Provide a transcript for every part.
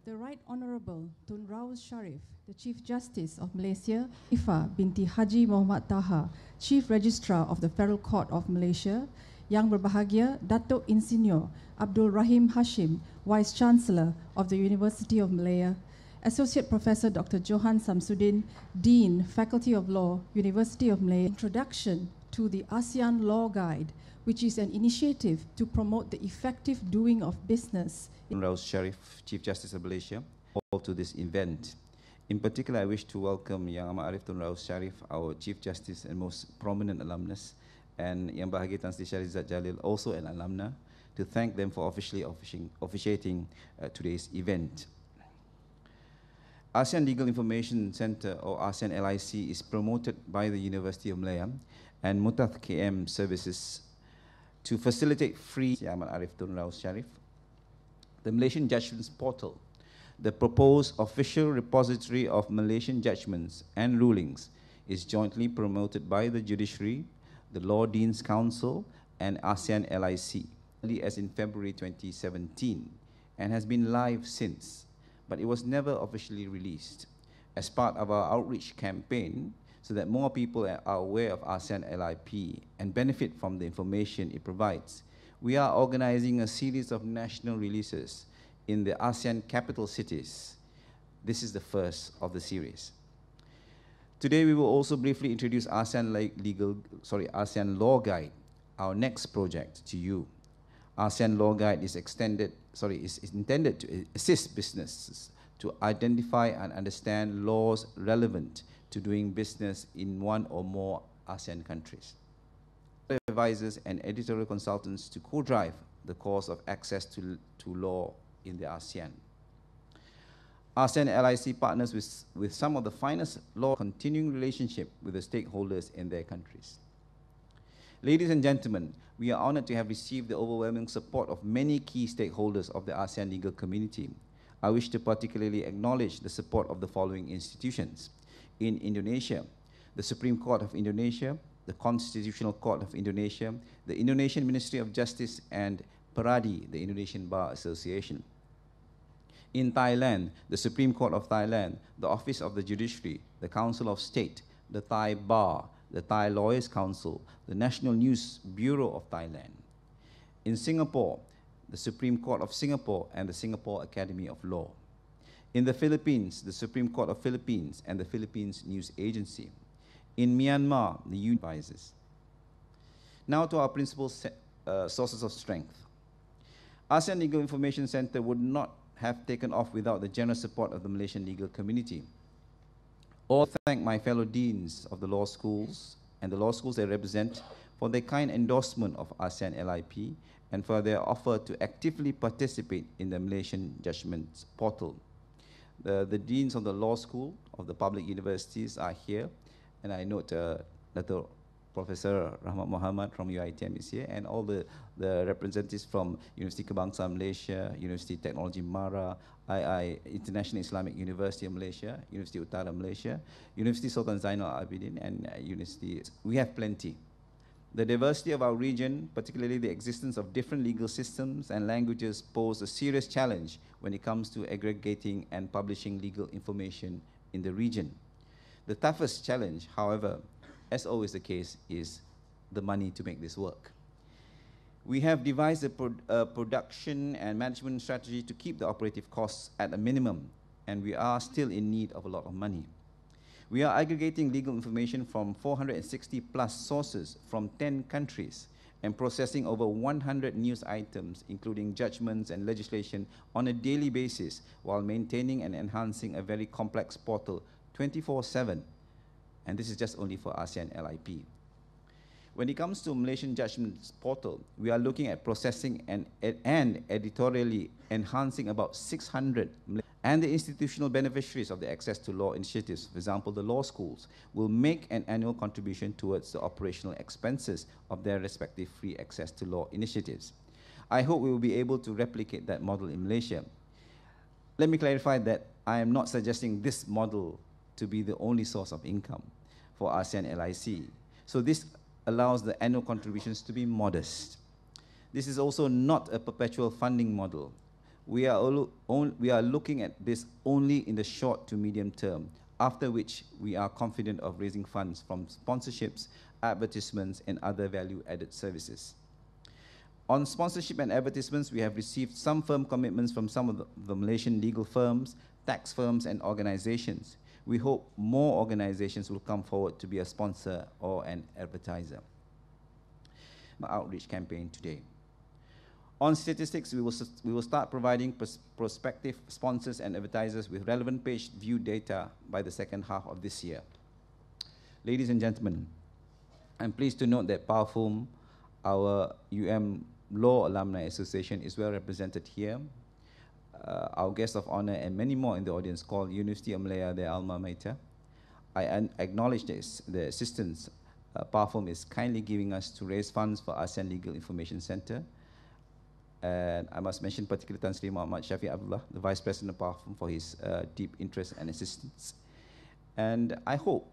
The Right Honourable Tun RAUS Sharif, the Chief Justice of Malaysia, BINTI Haji Muhammad Tahar, Chief Registrar of the Federal Court of Malaysia, Yang Berbahagia Datuk Insinyur Abdul Rahim HASHIM, Vice-Chancellor of the University of Malaya, Associate Professor Dr. JOHAN SHAMSUDDIN, Dean, Faculty of Law, University of Malaya. Introduction to the ASEAN Law Guide, which is an initiative to promote the effective doing of business. RAUS Sharif, Chief Justice of Malaysia, all to this event. In particular, I wish to welcome Yang Amat Arif Tun RAUS Sharif, our Chief Justice and most prominent alumnus, and Yang Bahagia Tan Sri SHAHRIZAT JALIL, also an alumna, to thank them for officiating today's event. ASEAN Legal Information Center, or ASEAN LIC, is promoted by the University of Malaya and MUTTATH KM services to facilitate free Yang Amat Arif Tun RAUS Sharif. The Malaysian Judgments Portal, the proposed official repository of Malaysian judgments and rulings, is jointly promoted by the Judiciary, the Law Deans Council, and ASEAN LIC, as in February 2017, and has been live since, but it was never officially released. As part of our outreach campaign, so that more people are aware of ASEAN LIP and benefit from the information it provides, we are organizing a series of national releases in the ASEAN capital cities. This is the first of the series. Today, we will also briefly introduce ASEAN Law Guide, our next project, to you. ASEAN Law Guide is intended to assist businesses to identify and understand laws relevant to doing business in one or more ASEAN countries. Advisors and editorial consultants to co-drive the cause of access to law in the ASEAN. ASEAN LIC partners with some of the finest law continuing relationship with the stakeholders in their countries. Ladies and gentlemen, we are honored to have received the overwhelming support of many key stakeholders of the ASEAN legal community. I wish to particularly acknowledge the support of the following institutions. In Indonesia, the Supreme Court of Indonesia, the Constitutional Court of Indonesia, the Indonesian Ministry of Justice, and PERADI, the Indonesian Bar Association. In Thailand, the Supreme Court of Thailand, the Office of the Judiciary, the Council of State, the Thai Bar, the Thai Lawyers Council, the National News Bureau of Thailand. In Singapore, the Supreme Court of Singapore and the Singapore Academy of Law. In the Philippines, the Supreme Court of Philippines and the Philippines News Agency. In Myanmar, the UN advisors. Now to our principal sources of strength. ASEAN Legal Information Center would not have taken off without the generous support of the Malaysian legal community. All thank my fellow deans of the law schools and the law schools they represent for their kind endorsement of ASEAN LIP and for their offer to actively participate in the Malaysian Judgments Portal. The deans of the law school of the public universities are here, and I note Dr. Professor Rahmat Muhammad from UiTM is here, and all the representatives from University Kebangsaan Malaysia, University Technology Mara, International Islamic University of Malaysia, University Utara Malaysia, University Sultan Zainal Abidin, and University. We have plenty. The diversity of our region, particularly the existence of different legal systems and languages, pose a serious challenge when it comes to aggregating and publishing legal information in the region. The toughest challenge, however, as always the case, is the money to make this work. We have devised a production and management strategy to keep the operative costs at a minimum, and we are still in need of a lot of money. We are aggregating legal information from 460 plus sources from 10 countries and processing over 100 news items, including judgments and legislation, on a daily basis, while maintaining and enhancing a very complex portal 24/7, and this is just only for ASEAN LIP. When it comes to Malaysian Judgments Portal, we are looking at processing and editorially enhancing about 600, and the institutional beneficiaries of the Access to Law initiatives, for example, the law schools, will make an annual contribution towards the operational expenses of their respective free access to law initiatives. I hope we will be able to replicate that model in Malaysia. Let me clarify that I am not suggesting this model to be the only source of income for ASEAN LIC. So this allows the annual contributions to be modest. This is also not a perpetual funding model. We are looking at this only in the short to medium term, after which we are confident of raising funds from sponsorships, advertisements, and other value-added services. On sponsorship and advertisements, we have received some firm commitments from some of the Malaysian legal firms, tax firms, and organizations. We hope more organizations will come forward to be a sponsor or an advertiser. Outreach campaign today. On statistics, we will start providing prospective sponsors and advertisers with relevant page view data by the second half of this year. Ladies and gentlemen, I'm pleased to note that PARFUM, our Law Alumni Association, is well represented here. Our guest of honor and many more in the audience called University of Malaya, their alma mater. I acknowledge this, the assistance PARFUM is kindly giving us to raise funds for ASEAN Legal Information Center. And I must mention particularly Tan Sri Muhammad Shafi Abdullah, the Vice President of PARFUM, for his deep interest and assistance. And I hope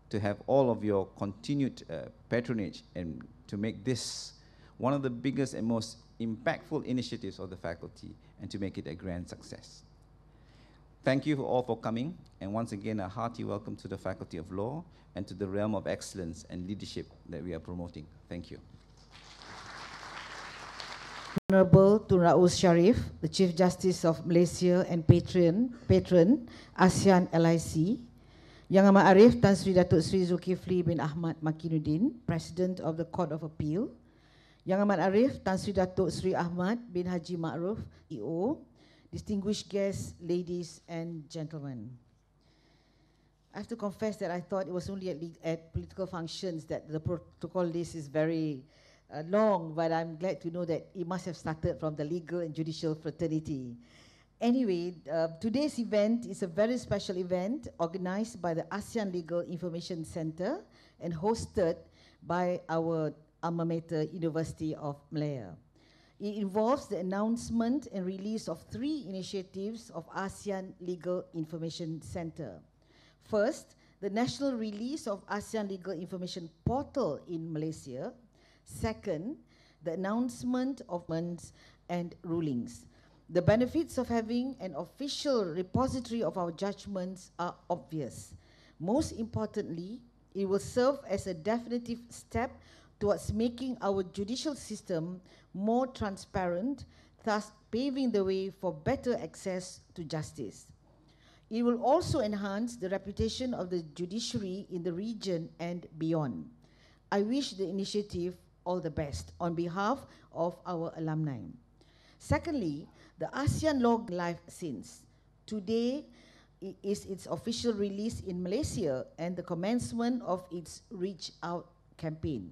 to have all of your continued patronage and to make this one of the biggest and most impactful initiatives of the faculty and to make it a grand success. Thank you all for coming, and once again a hearty welcome to the Faculty of Law and to the realm of excellence and leadership that we are promoting. Thank you. Honourable Tun RAUS Sharif, the Chief Justice of Malaysia and Patron ASEAN LIC, Yang Amat Arif Tan Sri Datuk Sri Zulkifli bin Ahmad Makinuddin, President of the Court of Appeal, Yang Amat Arif Tan Sri Datuk Sri Ahmad bin Haji Ma'ruf, EO, distinguished guests, ladies and gentlemen. I have to confess that I thought it was only at political functions that the protocol list is very long, but I'm glad to know that it must have started from the legal and judicial fraternity. Anyway, today's event is a very special event organized by the ASEAN Legal Information Center and hosted by our alma mater, University of Malaya. It involves the announcement and release of 3 initiatives of ASEAN Legal Information Center. First, the national release of ASEAN Legal Information Portal in Malaysia. Second, the announcement of judgments and rulings. The benefits of having an official repository of our judgments are obvious. Most importantly, it will serve as a definitive step towards making our judicial system more transparent, thus paving the way for better access to justice. It will also enhance the reputation of the judiciary in the region and beyond. I wish the initiative all the best on behalf of our alumni. Secondly, the ASEAN Law Life since. Today is its official release in Malaysia and the commencement of its Reach Out campaign.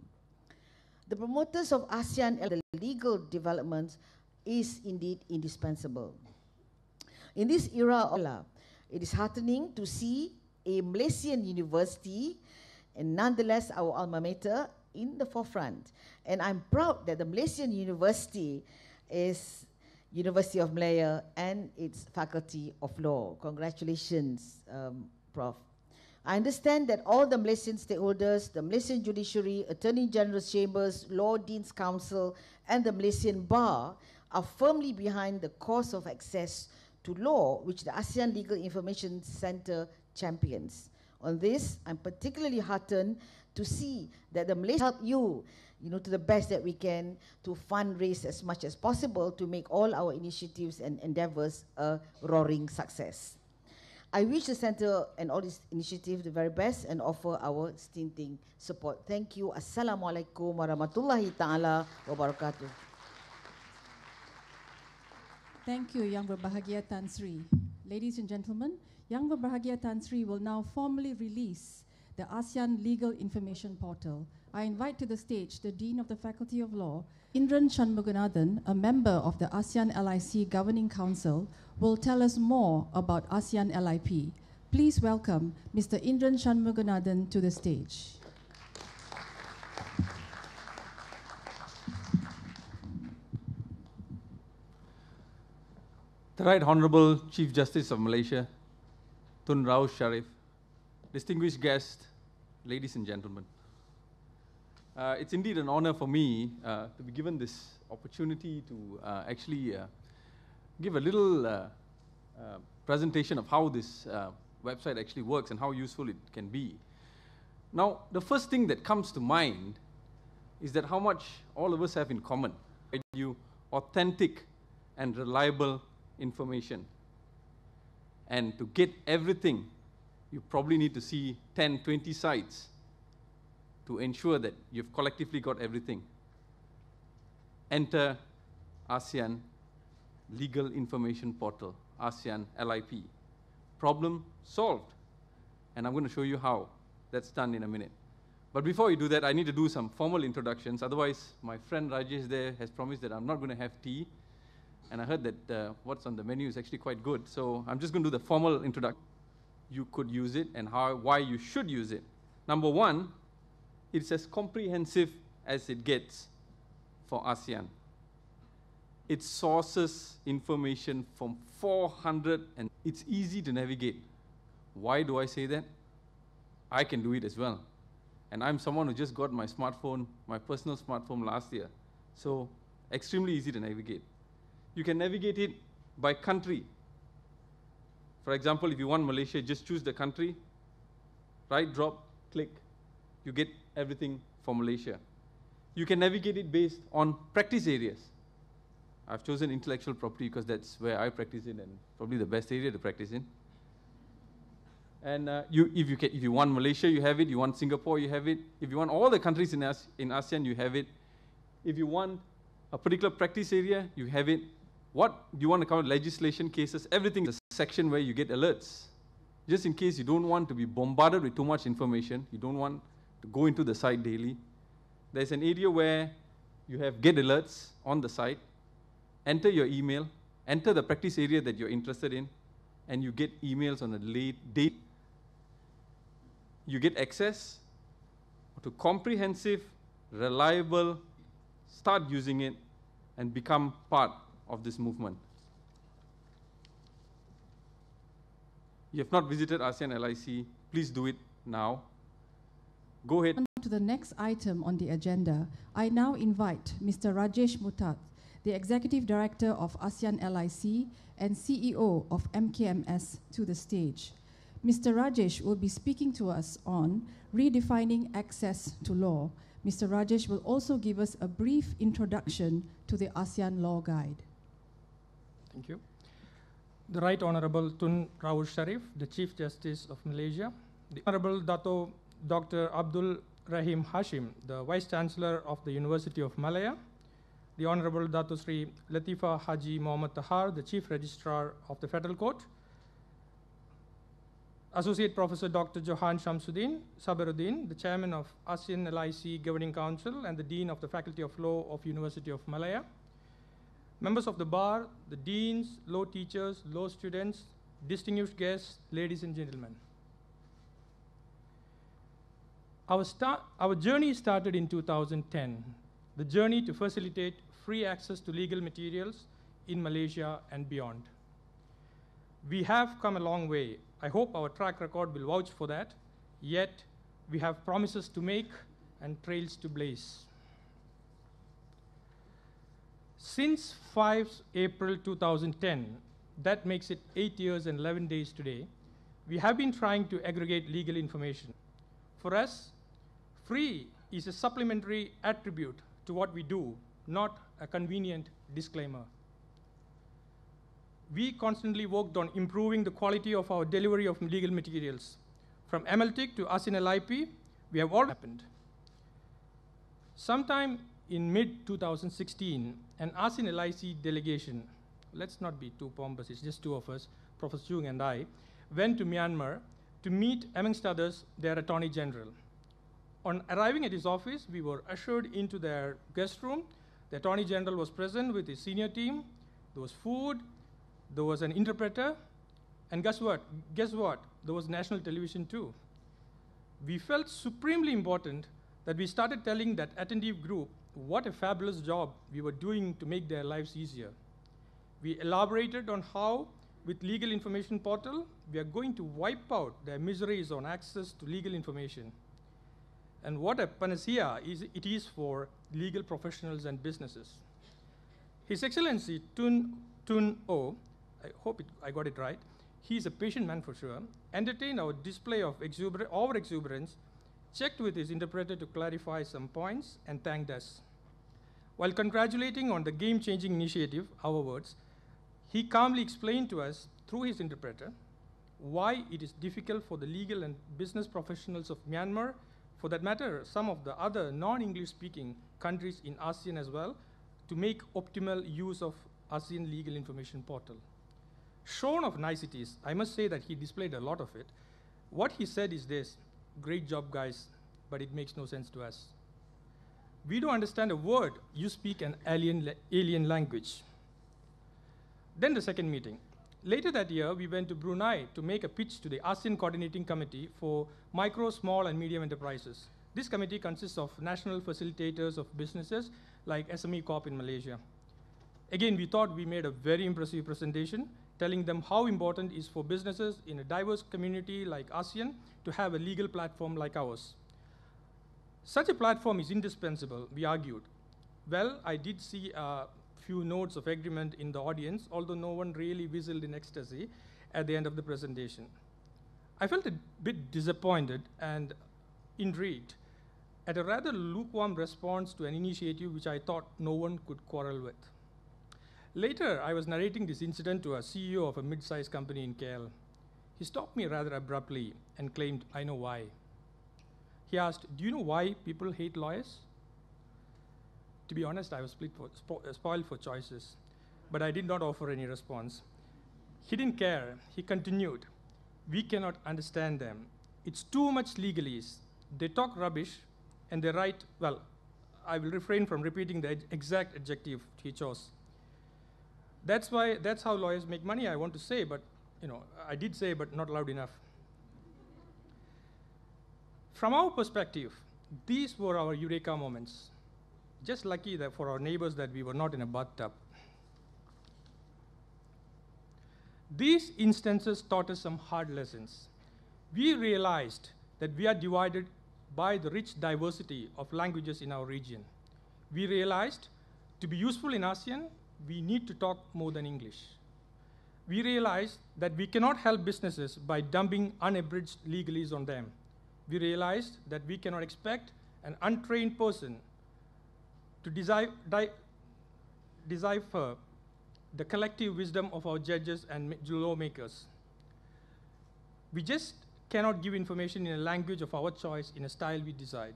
The promoters of ASEAN and the legal developments is indeed indispensable. In this era of law, it is heartening to see a Malaysian university, and nonetheless our alma mater, in the forefront. And I'm proud that the Malaysian University is University of Malaya and its Faculty of Law. Congratulations, Prof. I understand that all the Malaysian stakeholders, the Malaysian Judiciary, Attorney General's Chambers, Law Dean's Council, and the Malaysian Bar are firmly behind the cause of access to law, which the ASEAN Legal Information Center champions. On this, I'm particularly heartened to see that the Malaysia help you, to the best that we can, to fundraise as much as possible to make all our initiatives and endeavors a roaring success. I wish the center and all these initiatives the very best and offer our stinting support. Thank you. Assalamualaikum warahmatullahi ta'ala wabarakatuh. Thank you, Yang Berbahagia Tan Sri. Ladies and gentlemen, Yang Berbahagia Tan Sri will now formally release the ASEAN Legal Information Portal. I invite to the stage the Dean of the Faculty of Law, Indran Shanmuganathan, a member of the ASEAN LIC Governing Council, will tell us more about ASEAN LIP. Please welcome Mr. Indran Shanmuganathan to the stage. The Right Honourable Chief Justice of Malaysia, Tun RAUS Sharif, distinguished guests, ladies and gentlemen. It's indeed an honor for me to be given this opportunity to actually give a little presentation of how this website actually works and how useful it can be. Now, the first thing that comes to mind is that how much all of us have in common. You authentic and reliable information. And to get everything, you probably need to see 10, 20 sites to ensure that you've collectively got everything. Enter ASEAN Legal Information Portal, ASEAN LIP. Problem solved. And I'm going to show you how that's done in a minute. But before you do that, I need to do some formal introductions. Otherwise, my friend Rajesh there has promised that I'm not going to have tea. And I heard that what's on the menu is actually quite good. So I'm just going to do the formal introduction. You could use it and why you should use it. Number one, it's as comprehensive as it gets for ASEAN. It sources information from 400 and it's easy to navigate. Why do I say that? I can do it as well. And I'm someone who just got my smartphone, my personal smartphone last year. So extremely easy to navigate. You can navigate it by country. For example, if you want Malaysia, just choose the country, right, drop, click. You get everything for Malaysia. You can navigate it based on practice areas. I've chosen intellectual property because that's where I practice in and probably the best area to practice in. And if you want Malaysia, you have it. You want Singapore, you have it. If you want all the countries in ASEAN, you have it. If you want a particular practice area, you have it. What do you want to cover? Legislation, cases, everything is a section where you get alerts. Just in case you don't want to be bombarded with too much information, you don't want to go into the site daily. There's an area where you have get alerts on the site, enter your email, enter the practice area that you're interested in, and you get emails on a late date. You get access to comprehensive, reliable, start using it, and become part of this movement. You have not visited ASEAN LIC, please do it now. Go ahead. On to the next item on the agenda, I now invite Mr. Rajesh MUTTATH, the Executive Director of ASEAN LIC and CEO of MKMS, to the stage. Mr. Rajesh will be speaking to us on redefining access to law. Mr. Rajesh will also give us a brief introduction to the ASEAN Law Guide. Thank you. The Right Honourable Tun Raus Sharif, the Chief Justice of Malaysia, the Honourable Dato Dr. ABDUL RAHIM HASHIM, the Vice-Chancellor of the University of Malaya, the Honourable Dato Sri LATIFAH Haji Muhammad Tahar, the Chief Registrar of the Federal Court, Associate Professor Dr. JOHAN SHAMSUDDIN, SABARUDDIN, the Chairman of ASEAN LIC Governing Council and the Dean of the Faculty of Law of University of Malaya, members of the bar, the deans, law teachers, law students, distinguished guests, ladies and gentlemen. Our journey started in 2010, the journey to facilitate free access to legal materials in Malaysia and beyond. We have come a long way. I hope our track record will vouch for that, yet we have promises to make and trails to blaze. Since 5 April 2010, that makes it 8 years and 11 days today, we have been trying to aggregate legal information. For us, free is a supplementary attribute to what we do, not a convenient disclaimer. We constantly worked on improving the quality of our delivery of legal materials. From MLTIC to ASEAN LIP, we have all happened. Sometime in mid-2016, an ASEAN LIC delegation, let's not be too pompous, it's just two of us, Professor CHOONG and I, went to Myanmar to meet, amongst others, their Attorney General. On arriving at his office, we were ushered into their guest room. The Attorney General was present with his senior team. There was food. There was an interpreter, and guess what? There was national television too. We felt supremely important that we started telling that attentive group what a fabulous job we were doing to make their lives easier. We elaborated on how, with Legal Information Portal, we are going to wipe out their miseries on access to legal information. And what a panacea it is for legal professionals and businesses. His Excellency Tun Tun O, I hope I got it right, he's a patient man for sure, entertained our display of over-exuberance, checked with his interpreter to clarify some points, and thanked us. While congratulating on the game-changing initiative, our words, he calmly explained to us through his interpreter why it is difficult for the legal and business professionals of Myanmar, for that matter, some of the other non-English speaking countries in ASEAN as well, to make optimal use of ASEAN Legal Information Portal. Shorn of niceties, I must say that he displayed a lot of it. What he said is this: great job guys, but it makes no sense to us. We don't understand a word, you speak an alien language. Then the second meeting. Later that year, we went to Brunei to make a pitch to the ASEAN Coordinating Committee for Micro, Small and Medium Enterprises. This committee consists of national facilitators of businesses like SME Corp in Malaysia. Again, we thought we made a very impressive presentation, telling them how important it is for businesses in a diverse community like ASEAN to have a legal platform like ours. Such a platform is indispensable, we argued. Well, I did see a few notes of agreement in the audience, although no one really whistled in ecstasy at the end of the presentation. I felt a bit disappointed and intrigued at a rather lukewarm response to an initiative which I thought no one could quarrel with. Later, I was narrating this incident to a CEO of a mid-sized company in KL. He stopped me rather abruptly and claimed, I know why. He asked, do you know why people hate lawyers? To be honest, I was spoiled for choices, but I did not offer any response. He didn't care. He continued, we cannot understand them. It's too much legalese. They talk rubbish and they write, well, I will refrain from repeating the exact adjective he chose. That's how lawyers make money, I want to say, but I did say, but not loud enough. From our perspective, these were our eureka moments. Just lucky that for our neighbors that we were not in a bathtub. These instances taught us some hard lessons. We realized that we are divided by the rich diversity of languages in our region. We realized to be useful in ASEAN, we need to talk more than English. We realized that we cannot help businesses by dumping unabridged legalese on them. We realized that we cannot expect an untrained person to decipher the collective wisdom of our judges and lawmakers. We just cannot give information in a language of our choice in a style we decide.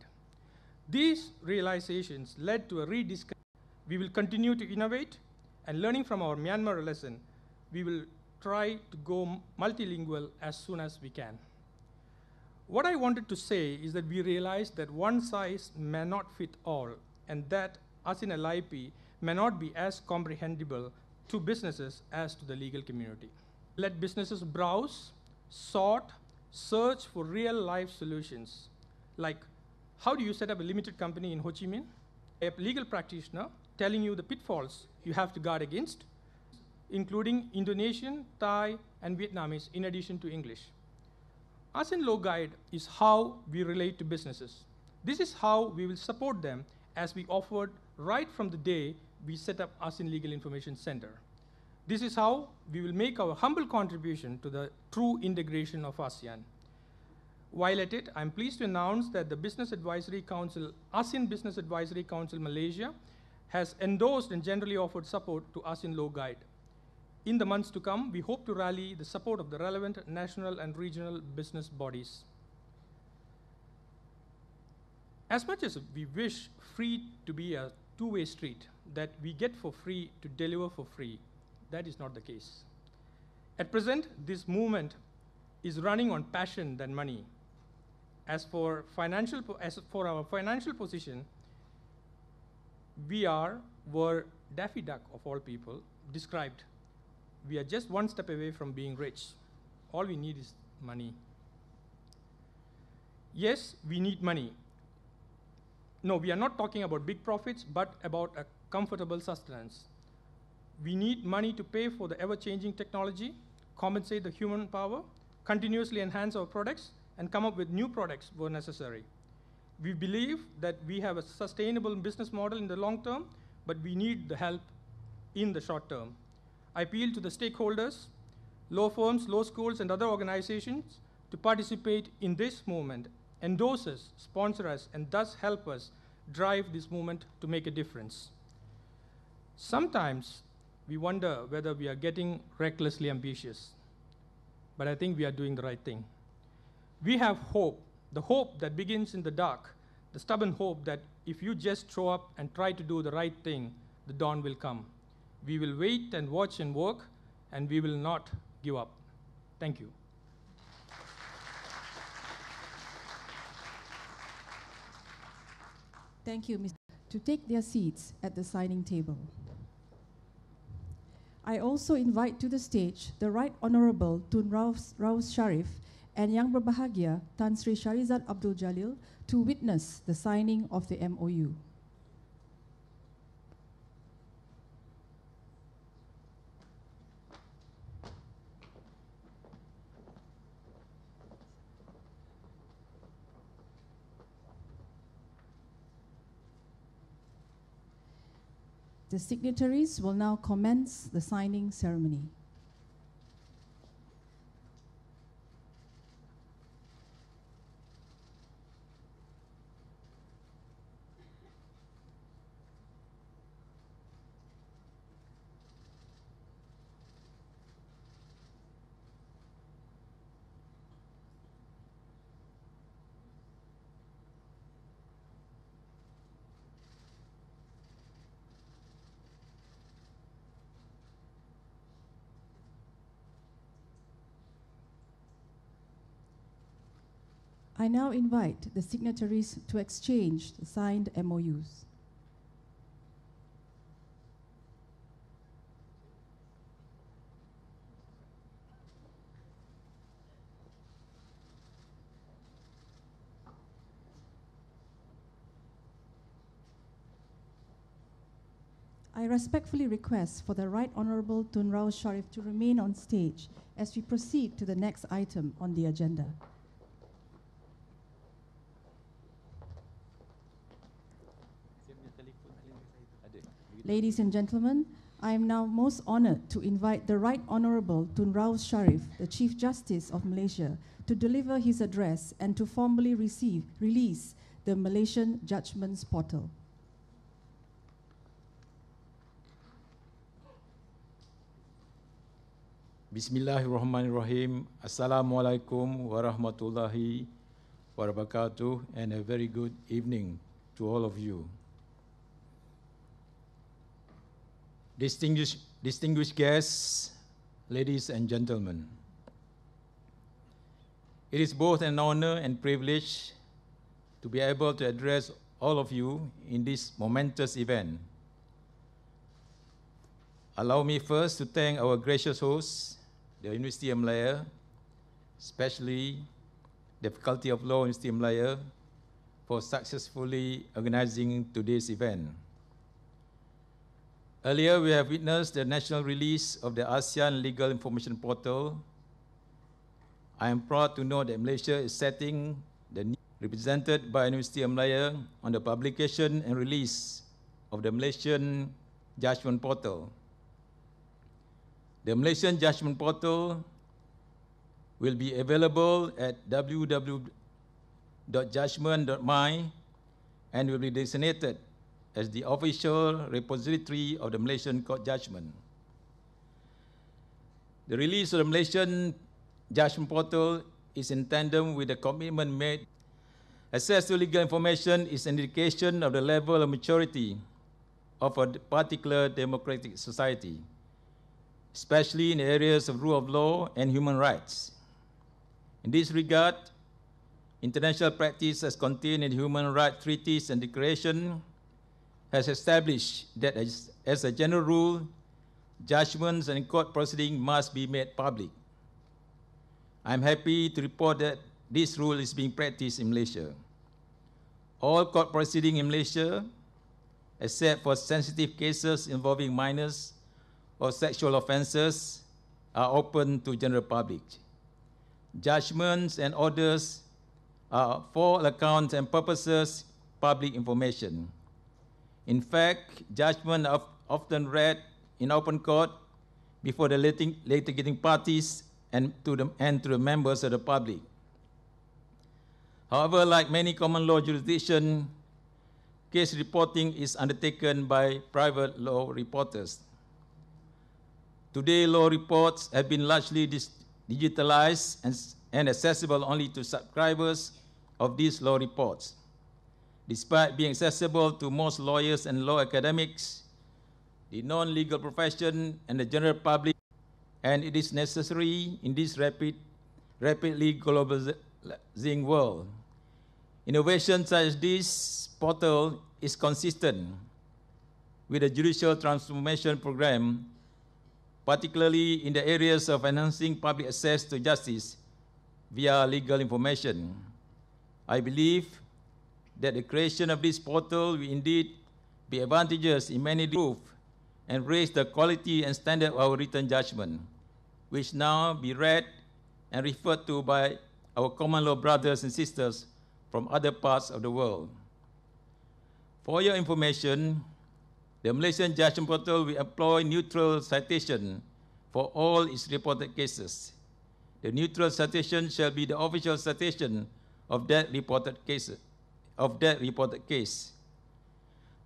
These realizations led to a rediscovery. We will continue to innovate, and learning from our Myanmar lesson, we will try to go multilingual as soon as we can. What I wanted to say is that we realized that one size may not fit all, and that ASEAN LIP may not be as comprehensible to businesses as to the legal community. Let businesses browse, sort, search for real-life solutions, like how do you set up a limited company in Ho Chi Minh? A legal practitioner telling you the pitfalls you have to guard against, including Indonesian, Thai, and Vietnamese, in addition to English. ASEAN Law Guide is how we relate to businesses. This is how we will support them, as we offered right from the day we set up ASEAN Legal Information Center. This is how we will make our humble contribution to the true integration of ASEAN. While at it, I'm pleased to announce that the Business Advisory Council, ASEAN Business Advisory Council Malaysia, has endorsed and generally offered support to ASEAN Law Guide. In the months to come, we hope to rally the support of the relevant national and regional business bodies. As much as we wish free to be a two-way street, that we get for free to deliver for free, that is not the case. At present, this movement is running on passion than money. As for our financial position, we were Daffy Duck of all people described. We are just one step away from being rich. All we need is money. Yes, we need money. No, we are not talking about big profits, but about a comfortable sustenance. We need money to pay for the ever-changing technology, compensate the human power, continuously enhance our products, and come up with new products where necessary. We believe that we have a sustainable business model in the long term, but we need the help in the short term. I appeal to the stakeholders, law firms, law schools, and other organizations to participate in this movement, endorse us, sponsor us, and thus help us drive this movement to make a difference. Sometimes we wonder whether we are getting recklessly ambitious, but I think we are doing the right thing. We have hope, the hope that begins in the dark, the stubborn hope that if you just show up and try to do the right thing, the dawn will come. We will wait and watch and work, and we will not give up. Thank you. Thank you, Mr. To take their seats at the signing table. I also invite to the stage the Right Honourable Tun RAUS Sharif and Yang Berbahagia Tan Sri Shahrizat Abdul Jalil to witness the signing of the MOU. The signatories will now commence the signing ceremony. I now invite the signatories to exchange the signed MOUs. I respectfully request for the Right Honourable Tun RAUS Sharif to remain on stage as we proceed to the next item on the agenda. Ladies and gentlemen, I am now most honoured to invite the Right Honourable Tun RAUS Sharif, the Chief Justice of Malaysia, to deliver his address and to formally release the Malaysian Judgments Portal. Bismillahirrahmanirrahim. Assalamualaikum warahmatullahi wabarakatuh, and a very good evening to all of you. Distinguished guests, ladies and gentlemen, it is both an honor and privilege to be able to address all of you in this momentous event. Allow me first to thank our gracious hosts, the University of Malaya, especially the Faculty of Law, University of Malaya, for successfully organizing today's event. Earlier, we have witnessed the national release of the ASEAN Legal Information Portal. I am proud to know that Malaysia is setting the new represented by University of Malaya on the publication and release of the Malaysian Judgment Portal. The Malaysian Judgment Portal will be available at www.judgment.my and will be designated as the official repository of the Malaysian Court Judgment. The release of the Malaysian Judgment Portal is in tandem with the commitment made. Access to legal information is an indication of the level of maturity of a particular democratic society, especially in the areas of rule of law and human rights. In this regard, international practice as contained in human rights treaties and declaration has established that as a general rule, judgments and court proceedings must be made public. I am happy to report that this rule is being practiced in Malaysia. All court proceedings in Malaysia, except for sensitive cases involving minors or sexual offences, are open to general public. Judgments and orders are, for all accounts and purposes, public information. In fact, judgments are often read in open court before the litigating parties and to the members of the public. However, like many common law jurisdictions, case reporting is undertaken by private law reporters. Today, law reports have been largely digitalized and accessible only to subscribers of these law reports. Despite being accessible to most lawyers and law academics, the non-legal profession and the general public, and it is necessary in this rapidly globalizing world. Innovation such as this portal is consistent with the judicial transformation program, particularly in the areas of enhancing public access to justice via legal information. I believe that the creation of this portal will indeed be advantageous in many ways and raise the quality and standard of our written judgment, which now be read and referred to by our common law brothers and sisters from other parts of the world. For your information, the Malaysian Judgment Portal will employ neutral citation for all its reported cases. The neutral citation shall be the official citation of that reported case.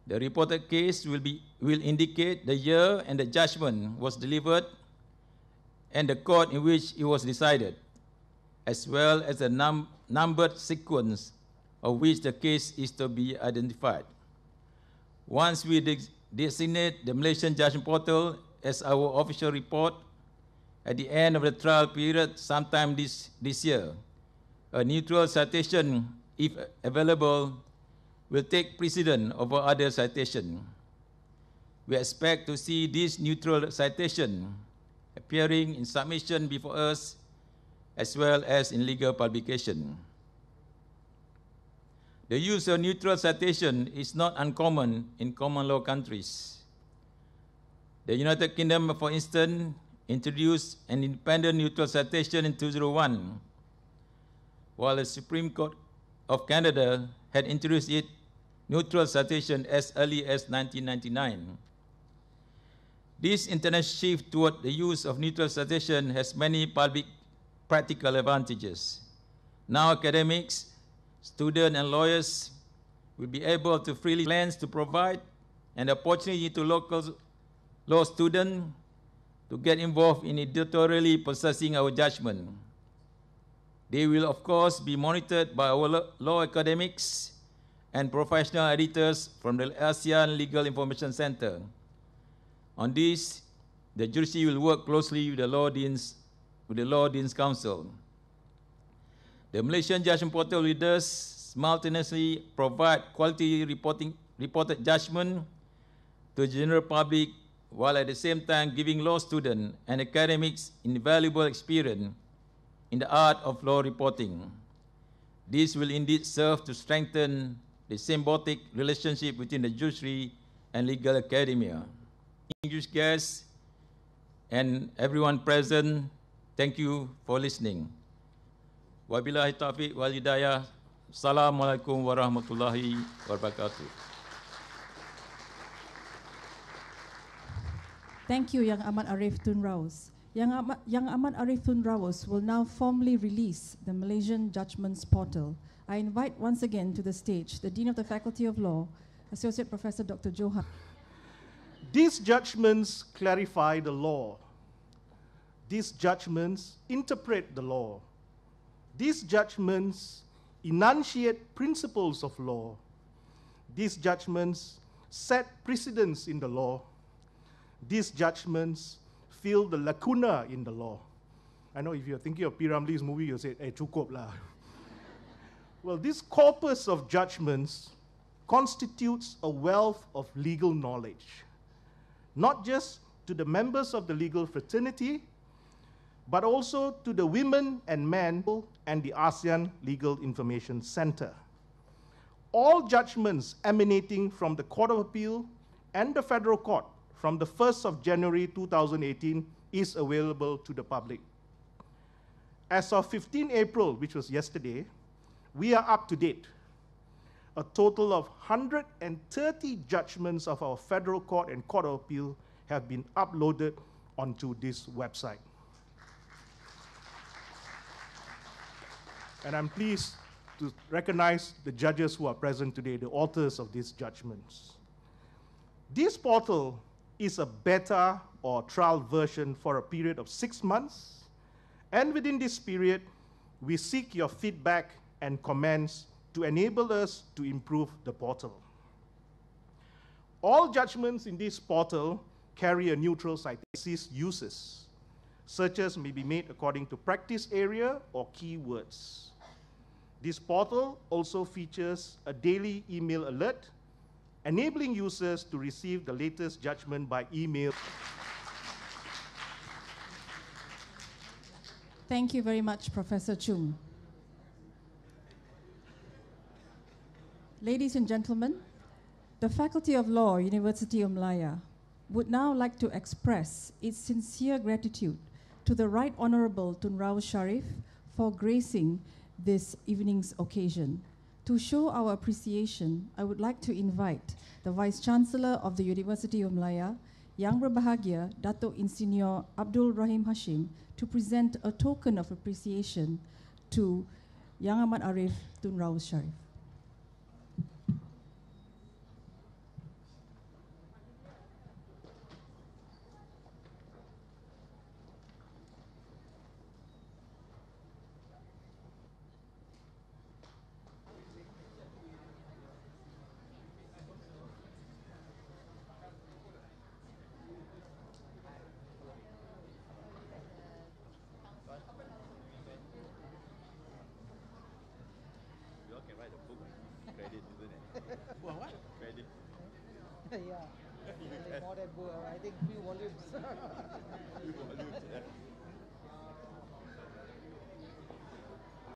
The reported case will indicate the year and the judgment was delivered and the court in which it was decided, as well as the numbered sequence of which the case is to be identified. Once we designate the Malaysian Judgment Portal as our official report at the end of the trial period sometime this year, a neutral citation, if available, will take precedence over other citation. We expect to see this neutral citation appearing in submission before us as well as in legal publication. The use of neutral citation is not uncommon in common law countries. The United Kingdom, for instance, introduced an independent neutral citation in 2001, while the Supreme Court of Canada had introduced it neutral citation as early as 1999. This international shift toward the use of neutral citation has many public practical advantages. Now academics, students and lawyers will be able to freely plans to provide an opportunity to local law students to get involved in editorially processing our judgment. They will of course be monitored by our law academics and professional editors from the ASEAN Legal Information Center. On this, the judiciary will work closely with the Law Deans Council. The Malaysian Judgment Portal will thus simultaneously provide quality reported judgment to the general public, while at the same time giving law students and academics invaluable experience in the art of law reporting. This will indeed serve to strengthen the symbiotic relationship between the judiciary and legal academia. English guests and everyone present, thank you for listening. Wabillahi taufiq wal hidayah. Assalamualaikum warahmatullahi wabarakatuh. Thank you, Yang Amat Arif Tun RAUS. Yang Amat Arif Tun RAUS will now formally release the Malaysian Judgments Portal. I invite once again to the stage the Dean of the Faculty of Law, Associate Professor Dr. JOHAN. These judgments clarify the law. These judgments interpret the law. These judgments enunciate principles of law. These judgments set precedents in the law. These judgments fill the lacuna in the law. I know if you're thinking of P. Ramlee's movie, you'll say, cukup lah. Well, this corpus of judgments constitutes a wealth of legal knowledge, not just to the members of the legal fraternity, but also to the women and men and the ASEAN Legal Information Center. All judgments emanating from the Court of Appeal and the Federal Court from the 1st of January 2018 is available to the public. As of 15 April, which was yesterday, we are up to date. A total of 130 judgments of our Federal Court and Court of Appeal have been uploaded onto this website. And I'm pleased to recognize the judges who are present today, the authors of these judgments. This portal is a beta or trial version for a period of 6 months. And within this period, we seek your feedback and comments to enable us to improve the portal. All judgments in this portal carry a neutral citation uses. Searches may be made according to practice area or keywords. This portal also features a daily email alert, enabling users to receive the latest judgment by email. Thank you very much, Professor Choong. Ladies and gentlemen, the Faculty of Law, University of Malaya, would now like to express its sincere gratitude to the Right Honourable Tun Raus Sharif for gracing this evening's occasion. To show our appreciation, I would like to invite the Vice-Chancellor of the University of Malaya, Yang Berbahagia Dato' Insinyur ABDUL Rahim HASHIM, to present a token of appreciation to Yang Amat Arif Tun Raus Sharif. Well, what? Credit. Yeah. More than book, I think few volumes. Few volumes, yeah.